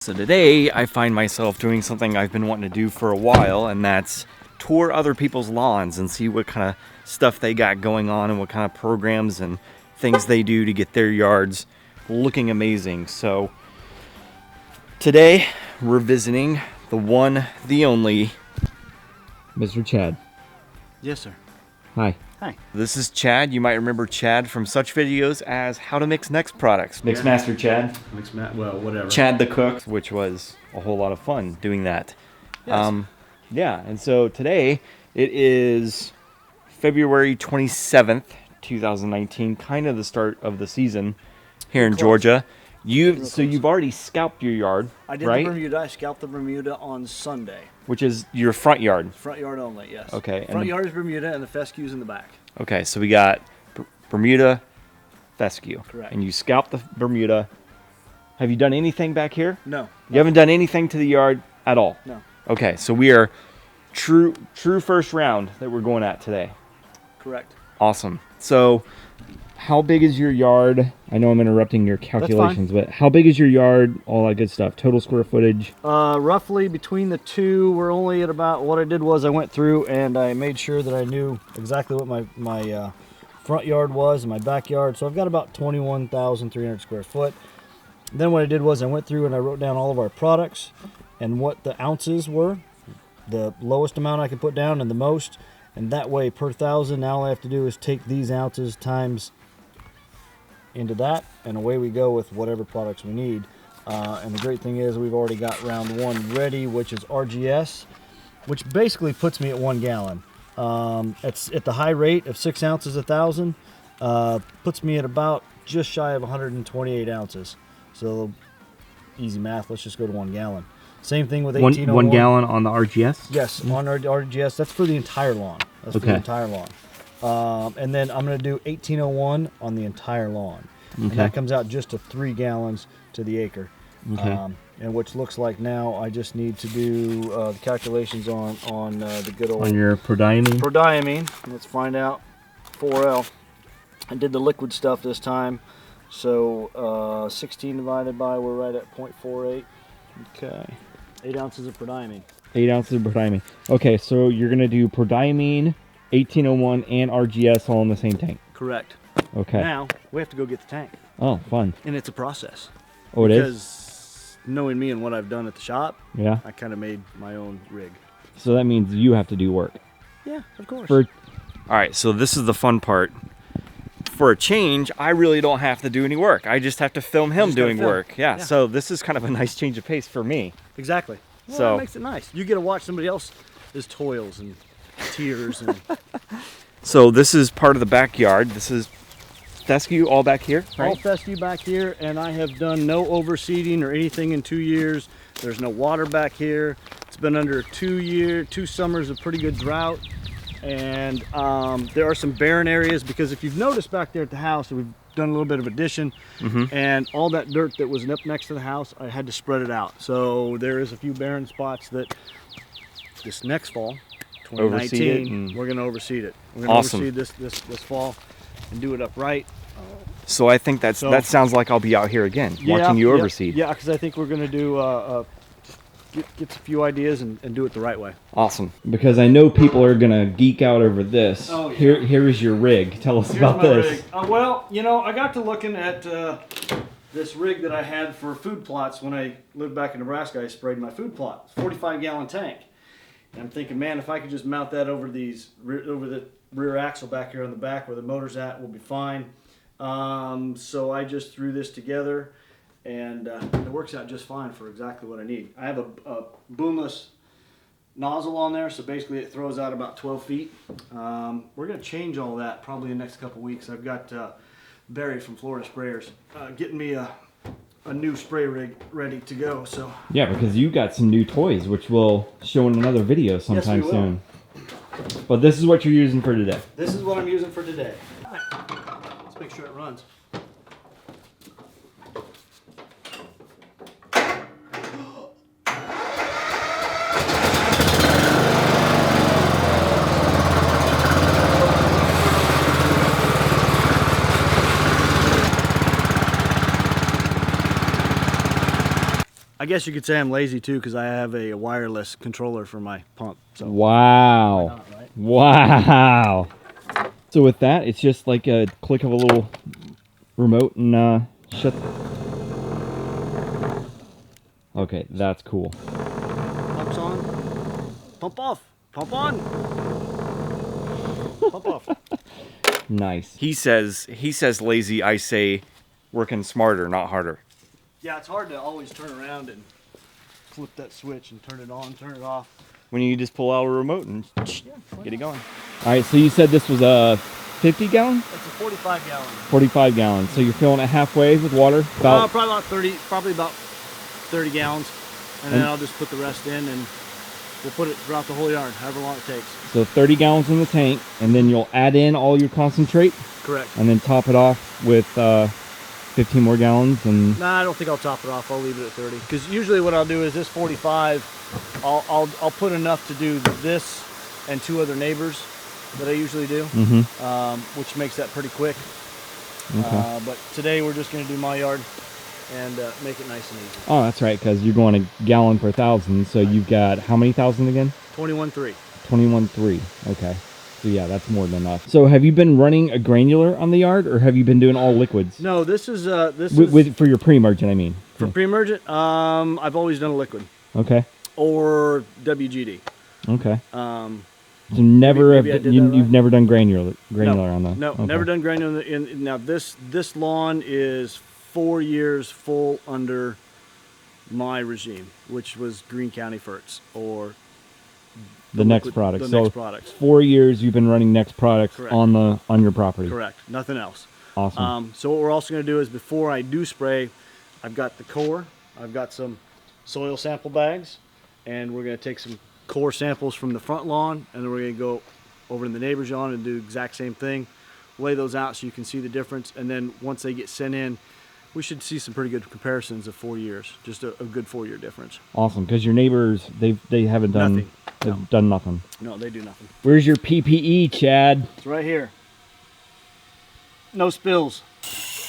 So today I find myself doing something I've been wanting to do for a while, and that's tour other people's lawns and see what kind of stuff they got going on and what kind of programs and things they do to get their yards looking amazing. So today we're visiting the one, the only Mr. Chad. Yes, sir. Hi. Hi. This is Chad. You might remember Chad from such videos as How to Mix N-Ext Products. Mixmaster Chad. Well, whatever. Chad the Cook, which was a whole lot of fun doing that. Yes. Yeah, and so today it is February 27th, 2019, kind of the start of the season here in Georgia. You've already scalped your yard, I did right? the Bermuda. I scalped the Bermuda on Sunday. Which is your front yard. Front yard only, yes. Okay. Front yard is Bermuda and the fescue's in the back. Okay, so we got Bermuda, fescue. Correct. And you scalped the Bermuda. Have you done anything back here? No. You haven't done anything to the yard at all? No. Okay, so we are true first round that we're going at today. Correct. Awesome. So how big is your yard? I know I'm interrupting your calculations, but how big is your yard? All that good stuff. Total square footage? Roughly between the two, we're only at about, what I did was I went through and I made sure that I knew exactly what my front yard was and my backyard. So I've got about 21,300 square foot. Then what I did was I went through and I wrote down all of our products and what the ounces were, the lowest amount I could put down and the most. And that way per thousand, now all I have to do is take these ounces times into that, and away we go with whatever products we need. And the great thing is we've already got round one ready, which is RGS, which basically puts me at 1 gallon. It's at the high rate of 6 ounces a thousand, puts me at about just shy of 128 ounces. So easy math, let's just go to 1 gallon. Same thing with 1801. 1 gallon on the RGS? Yes, on our RGS. That's for the entire lawn. That's for the entire lawn. And then I'm going to do 1801 on the entire lawn. Okay. And that comes out just to 3 gallons to the acre. Okay. And which looks like now I just need to do the calculations on the good old... On your Prodiamine? Prodiamine. Let's find out. 4L. I did the liquid stuff this time. So 16 divided by, we're right at 0.48. Okay. 8 ounces of Prodiamine. 8 ounces of Prodiamine. Okay, so you're going to do Prodiamine, 1801, and RGS all in the same tank. Correct. Okay. Now, we have to go get the tank. Oh, fun. And it's a process. Oh, it is? Because knowing me and what I've done at the shop, yeah, I kind of made my own rig. So that means you have to do work. Yeah, of course. All right, so this is the fun part. For a change, I really don't have to do any work. I just have to film him doing work. Yeah, so this is kind of a nice change of pace for me. Exactly. Well, so that makes it nice. You get to watch somebody else's toils and tears. And so this is part of the backyard. This is fescue all back here, right? All fescue back here, and I have done no overseeding or anything in 2 years. There's no water back here. It's been under 2 summers of pretty good drought. And there are some barren areas because if you've noticed back there at the house, we've done a little bit of addition, and all that dirt that was up next to the house, I had to spread it out. So there is a few barren spots that this next fall, 2019, we're going to overseed it. We're going to overseed this fall and do it upright. So I think that sounds like I'll be out here again, watching you overseed. Yeah, because I think we're going to do get a few ideas and do it the right way. Awesome. Because I know people are going to geek out over this. Oh, yeah. Here is your rig. Tell us about this. Well, you know, I got to looking at this rig that I had for food plots when I lived back in Nebraska. I sprayed my food plot. 45-gallon tank. And I'm thinking, man, if I could just mount that over the rear axle back here on the back where the motor's at, we'll be fine. So I just threw this together. And it works out just fine for exactly what I need. I have a boomless nozzle on there, so basically it throws out about 12 feet. We're going to change all that probably in the next couple weeks. I've got Barry from Florida Sprayers getting me a new spray rig ready to go. So yeah, because you got some new toys, which we'll show in another video sometime soon. But this is what you're using for today. This is what I'm using for today. Let's make sure it runs. I guess you could say I'm lazy too, because I have a wireless controller for my pump. So Wow. why not, right? Wow. So with that, it's just like a click of a little remote and shut. Okay, that's cool. Pumps on, pump off, pump on, pump off. Nice. He says lazy. I say working smarter, not harder. Yeah, it's hard to always turn around and flip that switch and turn it on, turn it off. When you just pull out a remote and get it going. All right, so you said this was a 50 gallon? It's a 45 gallon. 45 gallons. So you're filling it halfway with water? About Probably about 30 gallons. And then I'll just put the rest in and we'll put it throughout the whole yard, however long it takes. so 30 gallons in the tank, and then you'll add in all your concentrate, Correct. and then top it off with 15 more gallons. And Nah, I don't think I'll top it off. I'll leave it at 30. Because usually what I'll do is this 45, I'll put enough to do this and 2 other neighbors that I usually do, which makes that pretty quick. Okay. But today we're just going to do my yard and make it nice and easy. Oh, that's right, because you're going a gallon per 1,000. So you've got how many thousand again? 21.3. 21.3. Okay. So yeah, that's more than enough. So have you been running a granular on the yard, or have you been doing all liquids? No, this is For your pre-emergent, I mean. for pre-emergent. I've always done a liquid Okay. or WGD. Okay. Maybe So never I did that you've right. never done granular on the. No, okay. never done granular. Now this lawn is 4 years full under my regime, which was Greene County Ferts or The N-Ext Products. The So N-Ext Products. 4 years you've been running N-Ext Products Correct. on your property. Correct. Nothing else. Awesome. So what we're also going to do is before I do spray, I've got the core. I've got some soil sample bags, and we're going to take some core samples from the front lawn, and then we're going to go over in the neighbor's lawn and do the exact same thing. Lay those out so you can see the difference, and then once they get sent in, we should see some pretty good comparisons of 4 years. Just a good 4 year difference. Awesome, because your neighbors they haven't done Nothing. they've done nothing. No, they do nothing. Where's your PPE, Chad? It's right here. No spills.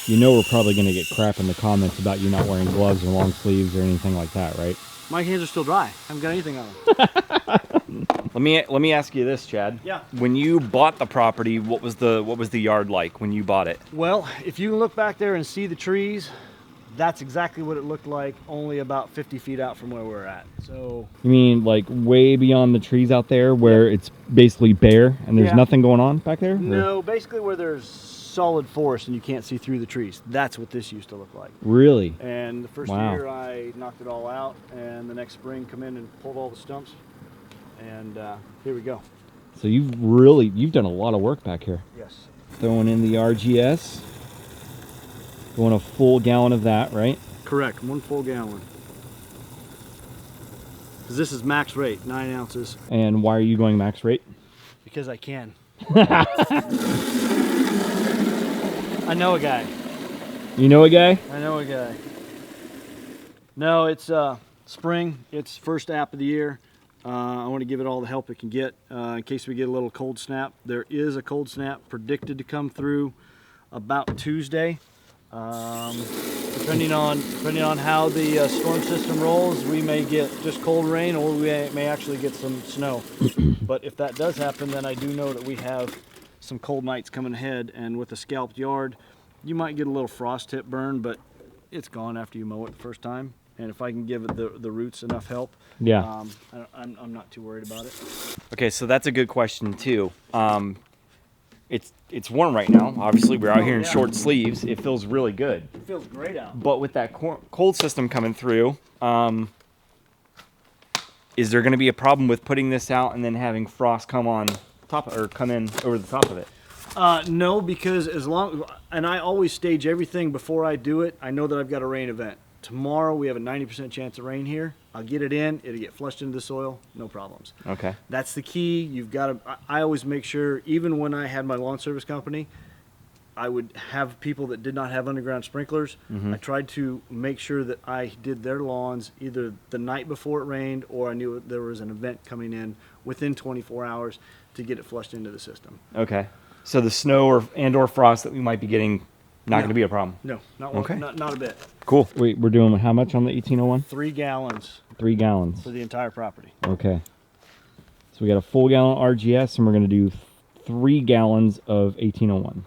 You know we're probably going to get crap in the comments about you not wearing gloves or long sleeves or anything like that, right? My hands are still dry. I haven't got anything on them. Let me ask you this, Chad. Yeah. When you bought the property, what was the yard like when you bought it? Well, if you look back there and see the trees, that's exactly what it looked like, only about 50 feet out from where we're at. So You mean like way beyond the trees out there where it's basically bare and there's Yeah. nothing going on back there? Or- no, basically where there's solid forest and you can't see through the trees. That's what this used to look like. Really? And the first Wow. year I knocked it all out, and the next spring come in and pulled all the stumps, and here we go. So you've done a lot of work back here. Yes. Throwing in the RGS. Going a full gallon of that, right? Correct, 1 full gallon. Because this is max rate, 9 ounces. And why are you going max rate? Because I can. I know a guy. You know a guy? I know a guy. No, it's spring. It's first app of the year. I want to give it all the help it can get in case we get a little cold snap. There is a cold snap predicted to come through about Tuesday. Depending on how the storm system rolls, we may get just cold rain, or we may actually get some snow. But if that does happen, then I do know that we have some cold nights coming ahead, and with a scalped yard, you might get a little frost tip burn, but it's gone after you mow it the first time. And if I can give it the roots enough help, Yeah. I'm not too worried about it. Okay, so that's a good question too. It's warm right now. Obviously, we're out here in yeah. short sleeves. It feels really good. It feels great out. But with that cold system coming through, is there going to be a problem with putting this out and then having frost come in over the top of it? No, because and I always stage everything before I do it. I know that I've got a rain event. Tomorrow we have a 90% chance of rain here. I'll get it in, it'll get flushed into the soil, no problems. Okay. That's the key. You've got to, I always make sure, even when I had my lawn service company, I would have people that did not have underground sprinklers. I tried to make sure that I did their lawns either the night before it rained, or I knew there was an event coming in within 24 hours to get it flushed into the system. Okay. So the snow or frost that we might be getting Not going to be a problem. No, not one, Okay. not a bit. Cool. Wait, we're doing how much on the 1801? 3 gallons 3 gallons. for the entire property. Okay. So we got a full gallon RGS, and we're going to do 3 gallons of 1801.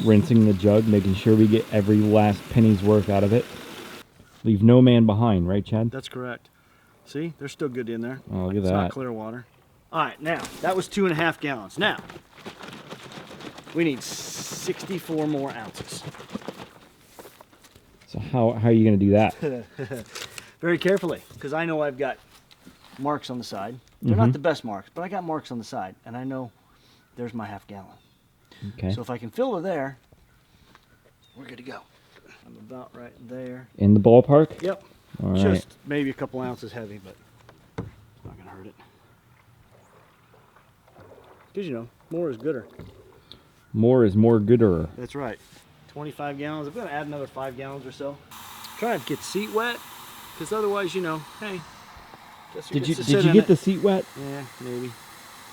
Rinsing the jug, making sure we get every last penny's worth out of it. Leave no man behind, right, Chad? That's correct. See, they're still good in there. Oh, look at It's that. not clear water. All right, now, that was 2.5 gallons. Now, we need 64 more ounces. So how are you going to do that? Very carefully, because I know I've got marks on the side. They're not the best marks, but I got marks on the side, and I know there's my half gallon. Okay. So if I can fill it there, we're good to go. I'm about right there. In the ballpark? Yep. All right. Just maybe a couple ounces heavy, but it's not gonna hurt it. Because you know, more is gooder. More is more gooder. That's right. 25 gallons. I'm gonna add another 5 gallons or so. Try to get the seat wet, because otherwise, you know, hey. Did you get the seat wet? Yeah, maybe.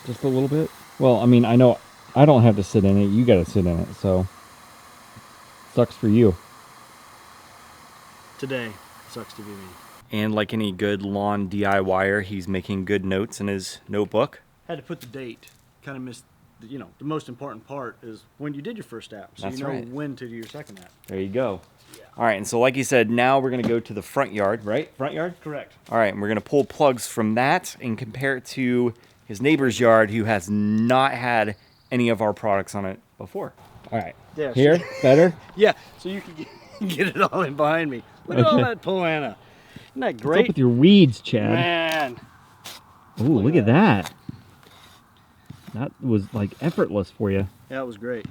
Just a little bit? Well, I mean, I know I don't have to sit in it. You got to sit in it, so sucks for you. Today sucks to be me. And like any good lawn DIYer, he's making good notes in his notebook. Had to put the date. Kind of missed, you know, the most important part is when you did your first app, so That's you know right. when to do your second app. There you go. Yeah. All right, and so like you said, now we're going to go to the front yard, right? Front yard? Correct. All right, and we're going to pull plugs from that and compare it to his neighbor's yard who has not had any of our products on it before. All right. Yeah. Here? Better? Yeah, so you can get it all in behind me. Look at all Okay. that poana. Isn't that What's up great? with your weeds, Chad? Man. Ooh, look at that. That was like effortless for you. Yeah, it was great.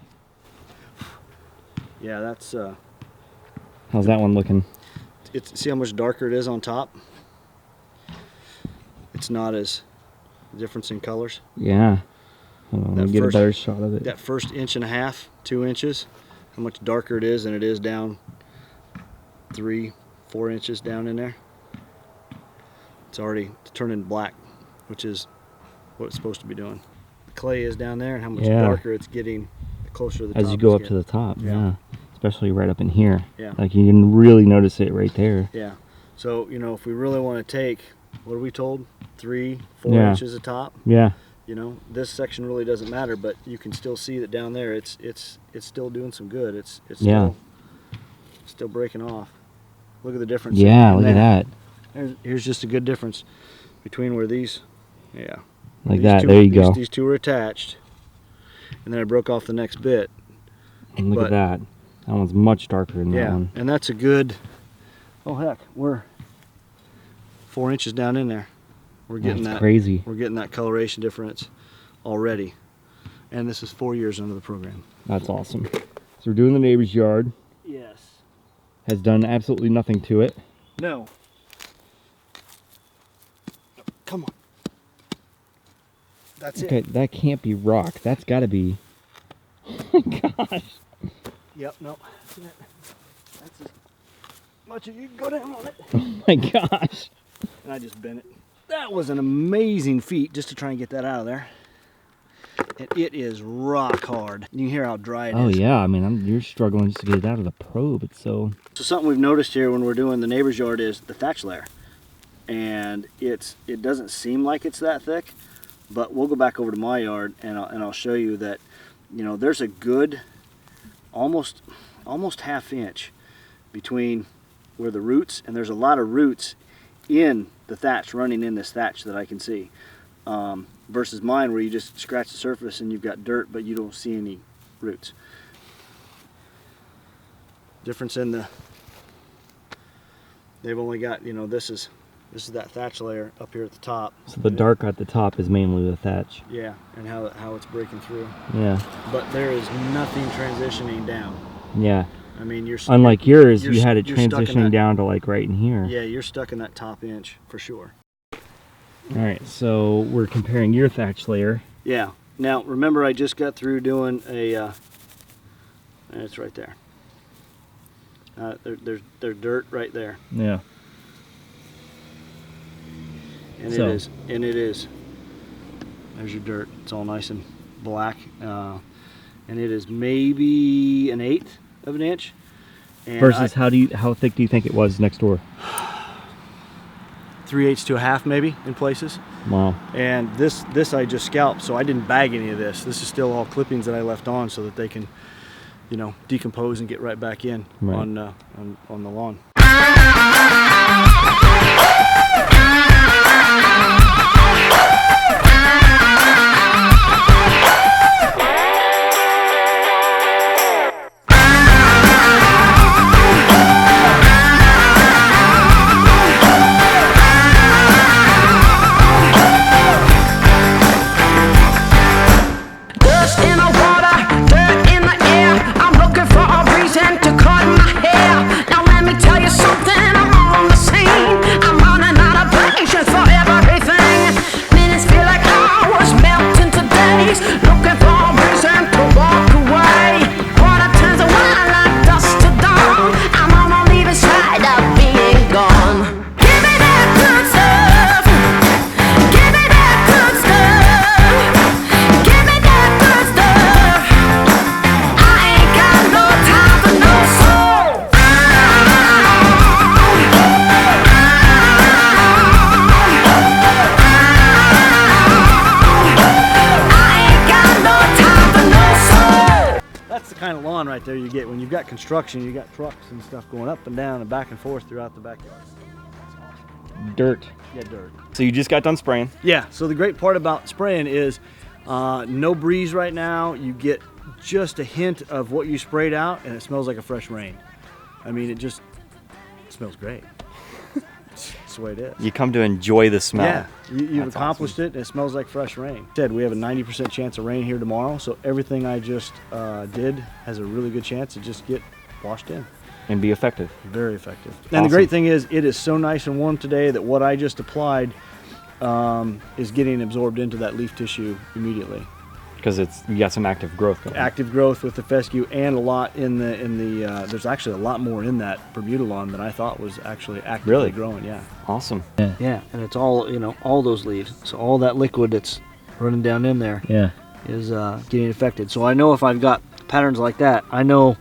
Yeah, that's How's that one looking? it's see how much darker it is on top? It's not as difference in colors. Yeah. Hold on, let That me get a first- better shot of it. That first 1.5, 2 inches, how much darker it is than it is down 3, 4 inches down in there. It's already turning black, which is what it's supposed to be doing. The clay is down there, and how much Yeah. darker it's getting the closer to the top. As you go up it's to the top, Yeah. yeah. Especially right up in here. Yeah. Like you can really notice it right there. Yeah. So, you know, if we really want to take, what are we told? 3, 4 Yeah. inches of top. Yeah. You know, this section really doesn't matter, but you can still see that down there it's still doing some good. It's Yeah. still breaking off. Look at the difference. Yeah, in look at that. Here's just a good difference between where these, yeah. Like These that. two- There you these, go. These two are attached, and then I broke off the next bit. And look but- at that. That one's much darker than that Yeah, one. and that's a good. Oh heck, we're 4 inches down in there. We're getting That's that. crazy. We're getting that coloration difference already, and this is 4 years under the program. That's awesome. So we're doing the neighbor's yard. Yes. Has done absolutely nothing to it. No. Come on. That's Okay, it. that can't be rock. That's got to be. Oh my gosh. Yep. No. That's it. That's as much as you can go down on it. Oh my gosh. And I just bent it. That was an amazing feat just to try and get that out of there. And it is rock hard. You can hear how dry it is. Oh yeah, I mean, you're struggling just to get it out of the probe. It's so. So something we've noticed here when we're doing the neighbor's yard is the thatch layer. And it doesn't seem like it's that thick, but we'll go back over to my yard and I'll show you that, you know, there's a good almost ½ inch between where the roots, and there's a lot of roots in the thatch, running in this thatch that I can see, versus mine where you just scratch the surface and you've got dirt but you don't see any roots. Difference in they've only got, you know, this is that thatch layer up here at the top. So the dark at the top is mainly the thatch. Yeah, and how it's breaking through. Yeah. But there is nothing transitioning down. Yeah. I mean, you're Unlike yours, you're- you had it you're stuck in transitioning that- down to like right in here. Yeah, you're stuck in that top inch for sure. All right, so we're comparing your thatch layer. Yeah. Now remember, I just got through doing a. And it's right there. There's dirt right there, Yeah. and So- it is. There's your dirt. It's all nice and black, and it is maybe 1/8 of an inch. And Versus how thick do you think it was next door? 3/8 to a half maybe in places. Wow. And this I just scalped, so I didn't bag any of this. This is still all clippings that I left on so that they can, you know, decompose and get right back in on the lawn. Kind of lawn right there you get when you've got construction. You got trucks and stuff going up and down and back and forth throughout the backyard. Dirt. Yeah, dirt. So you just got done spraying. Yeah, so the great part about spraying is no breeze right now. You get just a hint of what you sprayed out and it smells like a fresh rain. I mean, it smells great. That's the way it is. You come to enjoy the smell. Yeah, you've accomplished it, and it smells like fresh rain. Said we have a 90% chance of rain here tomorrow, so everything I just did has a really good chance to just get washed in. And be effective. Very effective. Awesome. And the great thing is, it is so nice and warm today that what I just applied is getting absorbed into that leaf tissue immediately. Because you got some active growth going. Active growth with the fescue, and a lot in the there's actually a lot more in that Bermuda lawn than I thought was actually actively growing. Yeah. Awesome. Yeah, and it's all, you know, all those leaves. So all that liquid that's running down in there is getting affected. So I know if I've got patterns like that, I know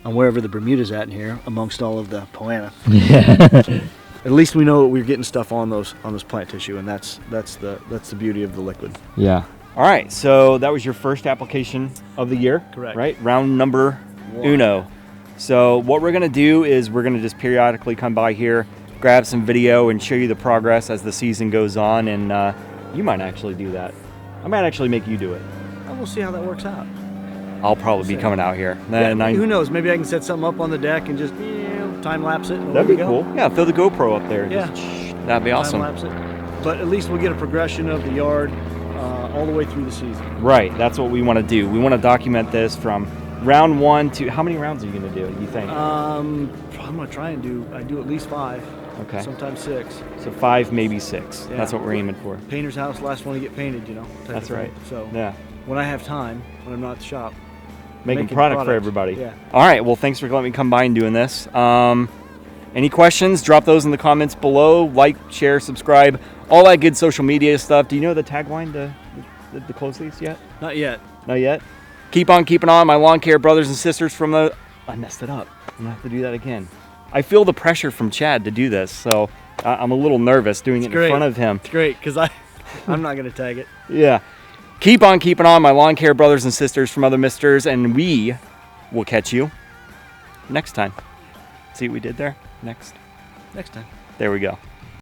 I'm wherever the Bermuda's at in here amongst all of the poana. Yeah. At least we know we're getting stuff on those plant tissue, and that's the beauty of the liquid. Yeah. All right, so that was your first application of the year. Correct. Right? Round number uno. So what we're gonna do is we're gonna just periodically come by here, grab some video and show you the progress as the season goes on, and you might actually do that. I might actually make you do it. And we'll see how that works out. I'll probably be coming out here. Who knows? Maybe I can set something up on the deck and just time lapse it. That'd be cool. Yeah, throw the GoPro up there. And Yeah. That'd be awesome. Time lapse it. But at least we'll get a progression of the yard all the way through the season. Right, that's what we want to do. We want to document this from round one to, how many rounds are you going to do, you think? I'm going to try and do at least 5. Okay. Sometimes 6. So 5, maybe 6. Yeah. That's what we're aiming for. Painter's house, last one to get painted, you know. That's right. So yeah. when I have time, when I'm not at the shop, Making product for everybody. Yeah. All right, well, thanks for letting me come by and doing this. Any questions, drop those in the comments below. Like, share, subscribe, all that good social media stuff. Do you know the tagline to close these yet? Not yet. Not yet? Keep on keeping on, my lawn care brothers and sisters from the... I messed it up. I'm going to have to do that again. I feel the pressure from Chad to do this, so I'm a little nervous doing it in front of him. It's great, because I'm not going to tag it. Yeah. Keep on keeping on, my lawn care brothers and sisters from other misters, and we will catch you next time. See what we did there? Next Next time. There we go.